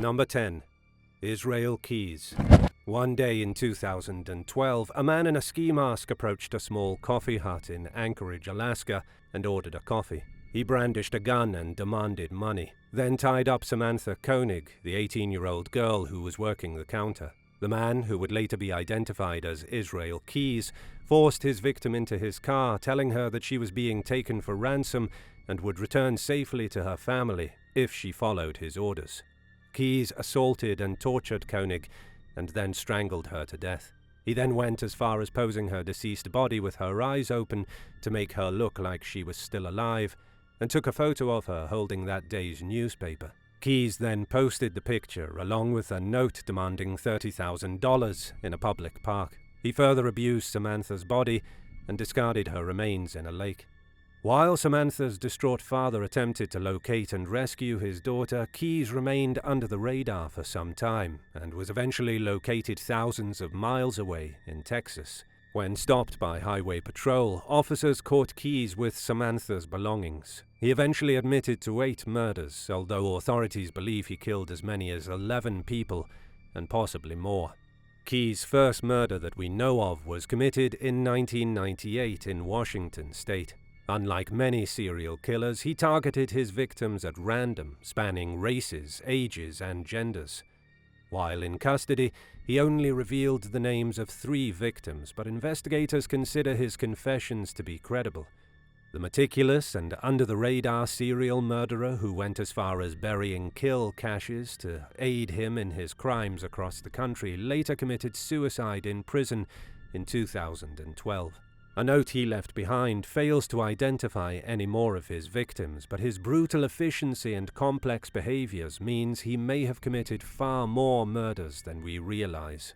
Number 10. Israel Keys. One day in 2012, a man in a ski mask approached a small coffee hut in Anchorage, Alaska, and ordered a coffee. He brandished a gun and demanded money, then tied up Samantha Koenig, the 18-year-old girl who was working the counter. The man, who would later be identified as Israel Keys, forced his victim into his car, telling her that she was being taken for ransom and would return safely to her family if she followed his orders. Keys assaulted and tortured Koenig and then strangled her to death. He then went as far as posing her deceased body with her eyes open to make her look like she was still alive, and took a photo of her holding that day's newspaper. Keys then posted the picture along with a note demanding $30,000 in a public park. He further abused Samantha's body and discarded her remains in a lake. While Samantha's distraught father attempted to locate and rescue his daughter, Keys remained under the radar for some time and was eventually located thousands of miles away in Texas. When stopped by highway patrol, officers caught Keys with Samantha's belongings. He eventually admitted to 8 murders, although authorities believe he killed as many as 11 people, and possibly more. Keys' first murder that we know of was committed in 1998 in Washington state. Unlike many serial killers, he targeted his victims at random, spanning races, ages, and genders. While in custody, he only revealed the names of 3 victims, but investigators consider his confessions to be credible. The meticulous and under-the-radar serial murderer who went as far as burying kill caches to aid him in his crimes across the country later committed suicide in prison in 2012. A note he left behind fails to identify any more of his victims, but his brutal efficiency and complex behaviors means he may have committed far more murders than we realize.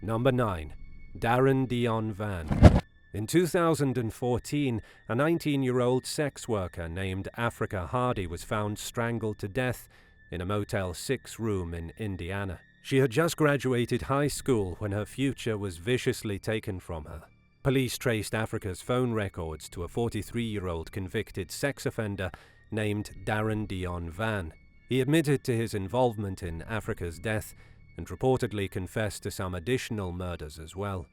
Number 9. Darren Dion Van. In 2014, a 19-year-old sex worker named Africa Hardy was found strangled to death in a Motel 6 room in Indiana. She had just graduated high school when her future was viciously taken from her. Police traced Africa's phone records to a 43-year-old convicted sex offender named Darren Dion Van. He admitted to his involvement in Africa's death and reportedly confessed to some additional murders as well.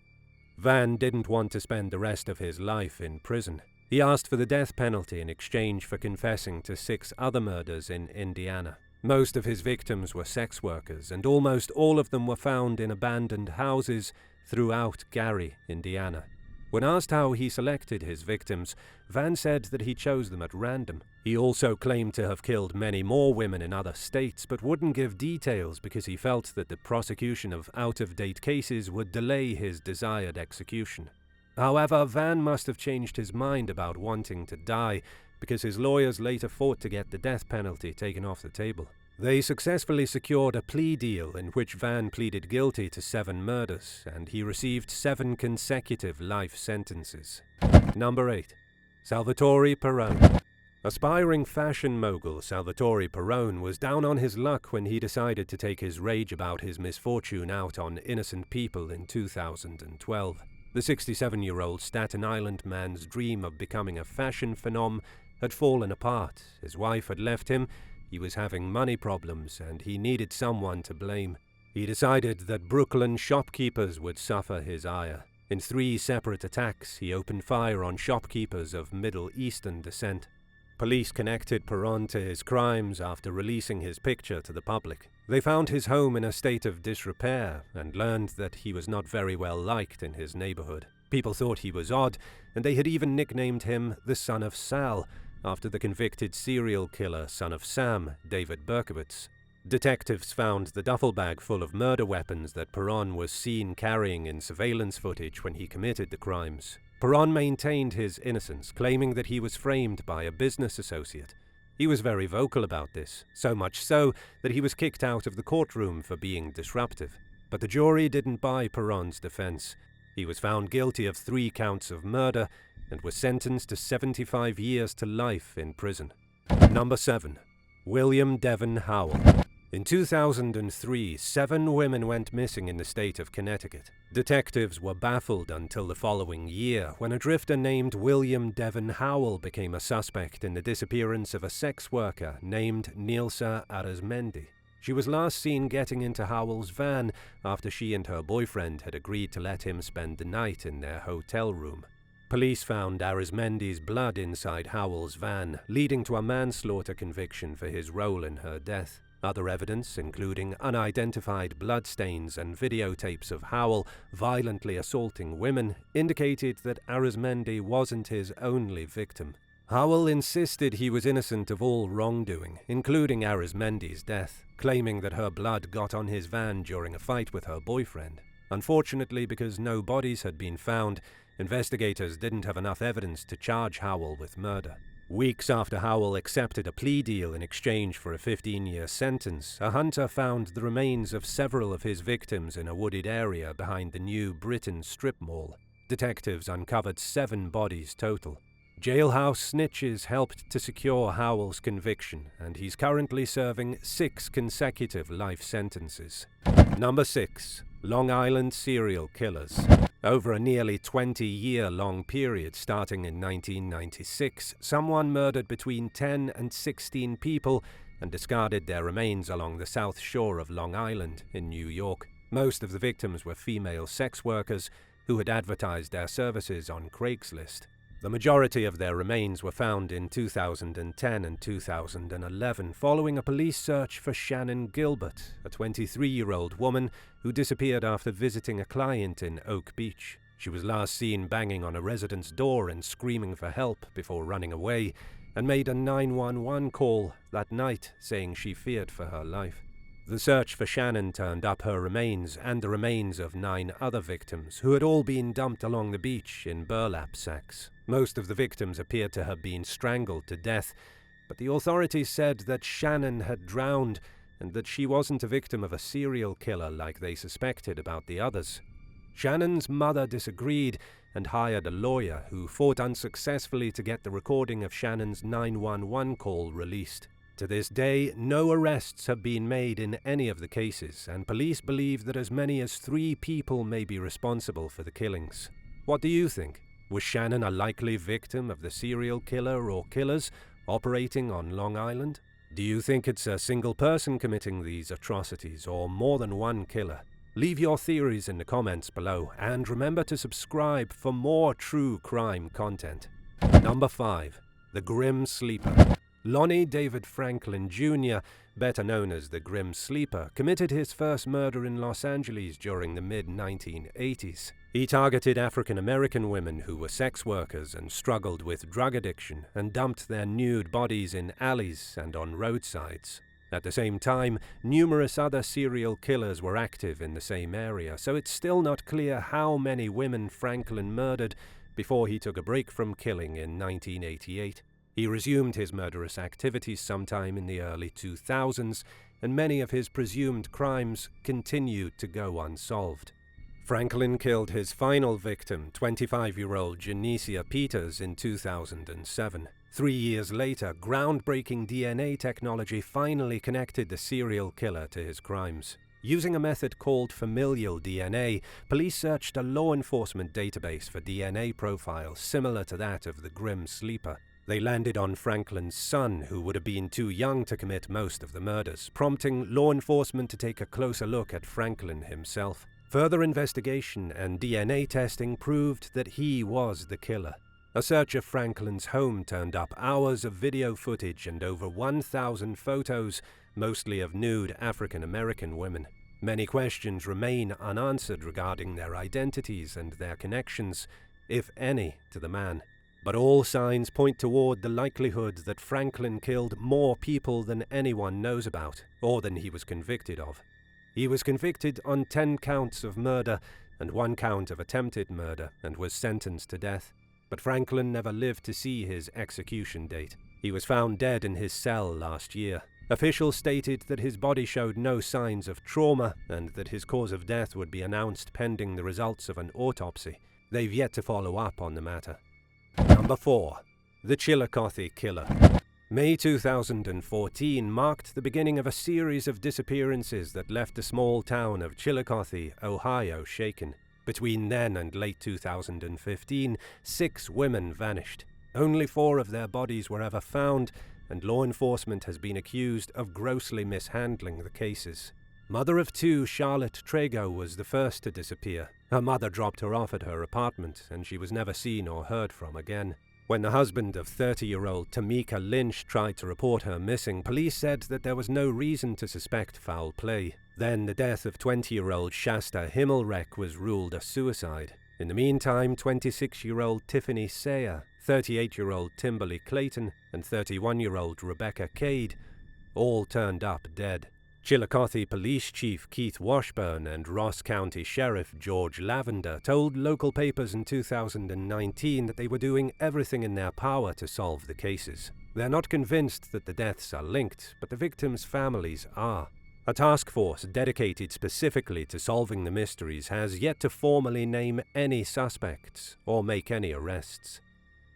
Van didn't want to spend the rest of his life in prison. He asked for the death penalty in exchange for confessing to 6 other murders in Indiana. Most of his victims were sex workers, and almost all of them were found in abandoned houses throughout Gary, Indiana. When asked how he selected his victims, Van said that he chose them at random. He also claimed to have killed many more women in other states, but wouldn't give details because he felt that the prosecution of out-of-date cases would delay his desired execution. However, Van must have changed his mind about wanting to die, because his lawyers later fought to get the death penalty taken off the table. They successfully secured a plea deal in which Van pleaded guilty to 7 murders, and he received 7 consecutive life sentences. Number 8. Salvatore Piranha. Aspiring fashion mogul Salvatore Piranha was down on his luck when he decided to take his rage about his misfortune out on innocent people in 2012. The 67-year-old Staten Island man's dream of becoming a fashion phenom had fallen apart. His wife had left him, he was having money problems, and he needed someone to blame. He decided that Brooklyn shopkeepers would suffer his ire. In 3 separate attacks, he opened fire on shopkeepers of Middle Eastern descent. Police connected Piranha to his crimes after releasing his picture to the public. They found his home in a state of disrepair and learned that he was not very well liked in his neighborhood. People thought he was odd, and they had even nicknamed him the Son of Sal, after the convicted serial killer Son of Sam, David Berkowitz. Detectives found the duffel bag full of murder weapons that Piranha was seen carrying in surveillance footage when he committed the crimes. Piranha maintained his innocence, claiming that he was framed by a business associate. He was very vocal about this, so much so that he was kicked out of the courtroom for being disruptive. But the jury didn't buy Piranha's defense. He was found guilty of 3 counts of murder and was sentenced to 75 years to life in prison. Number 7. William Devin Howell. In 2003, 7 women went missing in the state of Connecticut. Detectives were baffled until the following year, when a drifter named William Devin Howell became a suspect in the disappearance of a sex worker named Nilsa Arizmendi. She was last seen getting into Howell's van after she and her boyfriend had agreed to let him spend the night in their hotel room. Police found Arizmendi's blood inside Howell's van, leading to a manslaughter conviction for his role in her death. Other evidence, including unidentified bloodstains and videotapes of Howell violently assaulting women, indicated that Arizmendi wasn't his only victim. Howell insisted he was innocent of all wrongdoing, including Arizmendi's death, claiming that her blood got on his van during a fight with her boyfriend. Unfortunately, because no bodies had been found, investigators didn't have enough evidence to charge Howell with murder. Weeks after Howell accepted a plea deal in exchange for a 15-year sentence, a hunter found the remains of several of his victims in a wooded area behind the New Britain strip mall. Detectives uncovered 7 bodies total. Jailhouse snitches helped to secure Howell's conviction, and he's currently serving 6 consecutive life sentences. Number 6. Long Island serial killers. Over a nearly 20-year-long period starting in 1996, someone murdered between 10 and 16 people and discarded their remains along the south shore of Long Island in New York. Most of the victims were female sex workers who had advertised their services on Craigslist. The majority of their remains were found in 2010 and 2011 following a police search for Shannon Gilbert, a 23-year-old woman who disappeared after visiting a client in Oak Beach. She was last seen banging on a resident's door and screaming for help before running away, and made a 911 call that night saying she feared for her life. The search for Shannon turned up her remains and the remains of 9 other victims who had all been dumped along the beach in burlap sacks. Most of the victims appeared to have been strangled to death, but the authorities said that Shannon had drowned and that she wasn't a victim of a serial killer like they suspected about the others. Shannon's mother disagreed and hired a lawyer who fought unsuccessfully to get the recording of Shannon's 911 call released. To this day, no arrests have been made in any of the cases, and police believe that as many as 3 people may be responsible for the killings. What do you think? Was Shannon a likely victim of the serial killer or killers operating on Long Island? Do you think it's a single person committing these atrocities, or more than one killer? Leave your theories in the comments below, and remember to subscribe for more true crime content. Number 5. The Grim Sleeper. Lonnie David Franklin Jr., better known as the Grim Sleeper, committed his first murder in Los Angeles during the mid-1980s. He targeted African-American women who were sex workers and struggled with drug addiction, and dumped their nude bodies in alleys and on roadsides. At the same time, numerous other serial killers were active in the same area, so it's still not clear how many women Franklin murdered before he took a break from killing in 1988. He resumed his murderous activities sometime in the early 2000s, and many of his presumed crimes continued to go unsolved. Franklin killed his final victim, 25-year-old Genesia Peters, in 2007. 3 years later, groundbreaking DNA technology finally connected the serial killer to his crimes. Using a method called familial DNA, police searched a law enforcement database for DNA profiles similar to that of the Grim Sleeper. They landed on Franklin's son, who would have been too young to commit most of the murders, prompting law enforcement to take a closer look at Franklin himself. Further investigation and DNA testing proved that he was the killer. A search of Franklin's home turned up hours of video footage and over 1,000 photos, mostly of nude African-American women. Many questions remain unanswered regarding their identities and their connections, if any, to the man. But all signs point toward the likelihood that Franklin killed more people than anyone knows about, or than he was convicted of. He was convicted on 10 counts of murder and 1 count of attempted murder, and was sentenced to death. But Franklin never lived to see his execution date. He was found dead in his cell last year. Officials stated that his body showed no signs of trauma, and that his cause of death would be announced pending the results of an autopsy. They've yet to follow up on the matter. Number 4. The Chillicothe Killer. May 2014 marked the beginning of a series of disappearances that left the small town of Chillicothe, Ohio, shaken. Between then and late 2015, 6 women vanished. Only 4 of their bodies were ever found, and law enforcement has been accused of grossly mishandling the cases. Mother of two, Charlotte Trego, was the first to disappear. Her mother dropped her off at her apartment, and she was never seen or heard from again. When the husband of 30-year-old Tamika Lynch tried to report her missing, police said that there was no reason to suspect foul play. Then the death of 20-year-old Shasta Himmelreck was ruled a suicide. In the meantime, 26-year-old Tiffany Sayer, 38-year-old Timberly Clayton, and 31-year-old Rebecca Cade all turned up dead. Chillicothe Police Chief Keith Washburn and Ross County Sheriff George Lavender told local papers in 2019 that they were doing everything in their power to solve the cases. They're not convinced that the deaths are linked, but the victims' families are. A task force dedicated specifically to solving the mysteries has yet to formally name any suspects or make any arrests.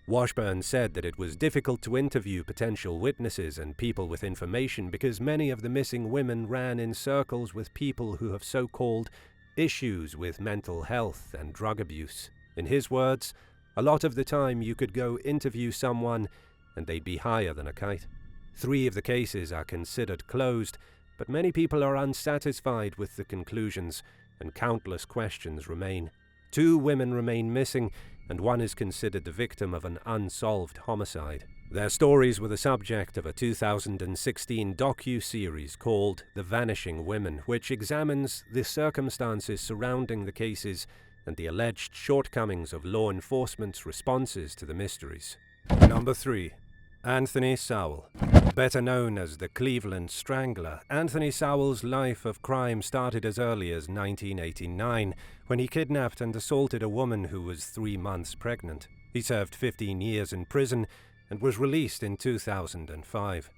Washburn said that it was difficult to interview potential witnesses and people with information because many of the missing women ran in circles with people who have so-called issues with mental health and drug abuse. In his words, a lot of the time you could go interview someone and they'd be higher than a kite. 3 of the cases are considered closed, but many people are unsatisfied with the conclusions and countless questions remain. 2 women remain missing, and 1 is considered the victim of an unsolved homicide. Their stories were the subject of a 2016 docu-series called The Vanishing Women, which examines the circumstances surrounding the cases and the alleged shortcomings of law enforcement's responses to the mysteries. Number 3. Anthony Sowell. Better known as the Cleveland Strangler, Anthony Sowell's life of crime started as early as 1989, when he kidnapped and assaulted a woman who was 3 months pregnant. He served 15 years in prison and was released in 2005.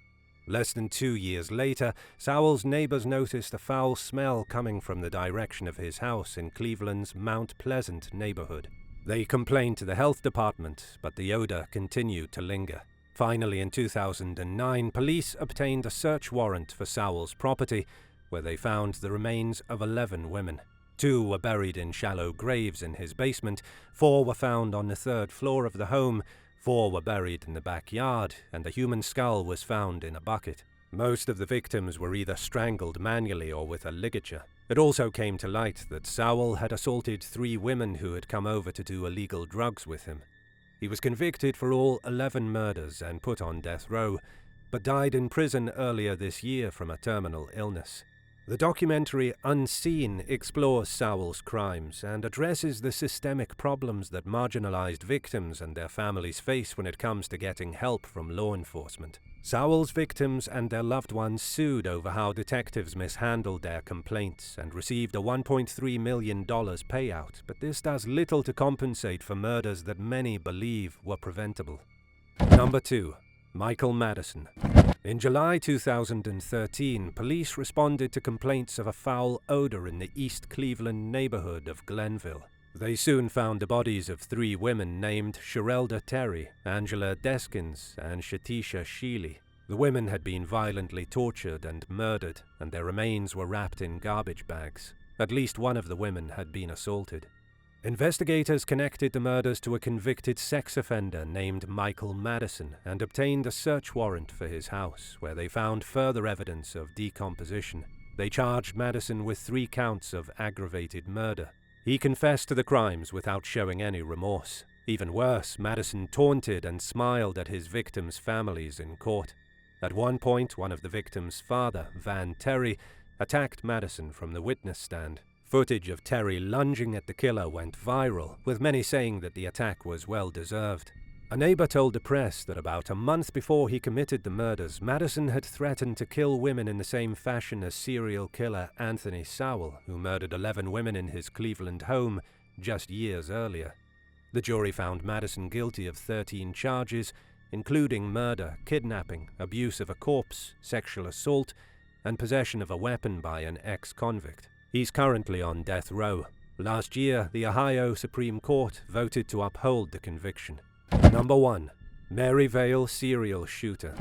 Less than 2 years later, Sowell's neighbors noticed a foul smell coming from the direction of his house in Cleveland's Mount Pleasant neighborhood. They complained to the health department, but the odor continued to linger. Finally, in 2009, police obtained a search warrant for Sowell's property, where they found the remains of 11 women. 2 were buried in shallow graves in his basement, 4 were found on the 3rd floor of the home, 4 were buried in the backyard, and a human skull was found in a bucket. Most of the victims were either strangled manually or with a ligature. It also came to light that Sowell had assaulted 3 women who had come over to do illegal drugs with him. He was convicted for all 11 murders and put on death row, but died in prison earlier this year from a terminal illness. The documentary Unseen explores Sowell's crimes and addresses the systemic problems that marginalized victims and their families face when it comes to getting help from law enforcement. Sowell's victims and their loved ones sued over how detectives mishandled their complaints and received a $1.3 million payout, but this does little to compensate for murders that many believe were preventable. Number 2. Michael Madison. In July 2013, police responded to complaints of a foul odor in the East Cleveland neighborhood of Glenville. They soon found the bodies of 3 women named Sherelda Terry, Angela Deskins, and Shatisha Sheely. The women had been violently tortured and murdered, and their remains were wrapped in garbage bags. At least one of the women had been assaulted. Investigators connected the murders to a convicted sex offender named Michael Madison and obtained a search warrant for his house, where they found further evidence of decomposition. They charged Madison with 3 counts of aggravated murder. He confessed to the crimes without showing any remorse. Even worse, Madison taunted and smiled at his victims' families in court. At one point, one of the victims' father, Van Terry, attacked Madison from the witness stand. Footage of Terry lunging at the killer went viral, with many saying that the attack was well-deserved. A neighbor told the press that about a month before he committed the murders, Madison had threatened to kill women in the same fashion as serial killer Anthony Sowell, who murdered 11 women in his Cleveland home just years earlier. The jury found Madison guilty of 13 charges, including murder, kidnapping, abuse of a corpse, sexual assault, and possession of a weapon by an ex-convict. He's currently on death row. Last year, the Ohio Supreme Court voted to uphold the conviction. Number 1. Maryvale serial shooter.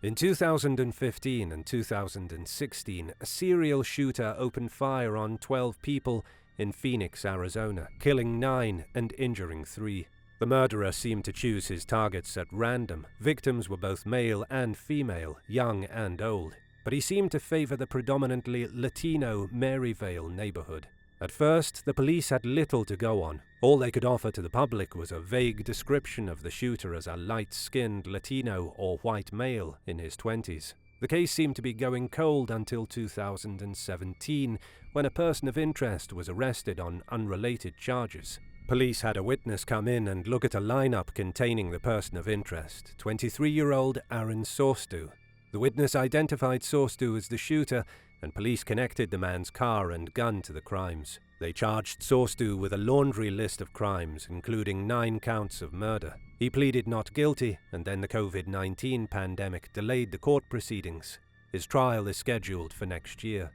In 2015 and 2016, a serial shooter opened fire on 12 people in Phoenix, Arizona, killing 9 and injuring 3. The murderer seemed to choose his targets at random. Victims were both male and female, young and old, but he seemed to favor the predominantly Latino Maryvale neighborhood. At first, the police had little to go on. All they could offer to the public was a vague description of the shooter as a light-skinned Latino or white male in his 20s. The case seemed to be going cold until 2017, when a person of interest was arrested on unrelated charges. Police had a witness come in and look at a lineup containing the person of interest, 23-year-old Aaron Sorstu. The witness identified Sorstu as the shooter, and police connected the man's car and gun to the crimes. They charged Sorstu with a laundry list of crimes, including 9 counts of murder. He pleaded not guilty, and then the COVID-19 pandemic delayed the court proceedings. His trial is scheduled for next year.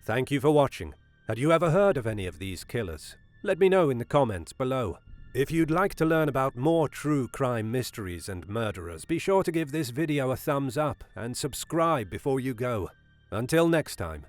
Thank you for watching. Had you ever heard of any of these killers? Let me know in the comments below. If you'd like to learn about more true crime mysteries and murderers, be sure to give this video a thumbs up and subscribe before you go. Until next time.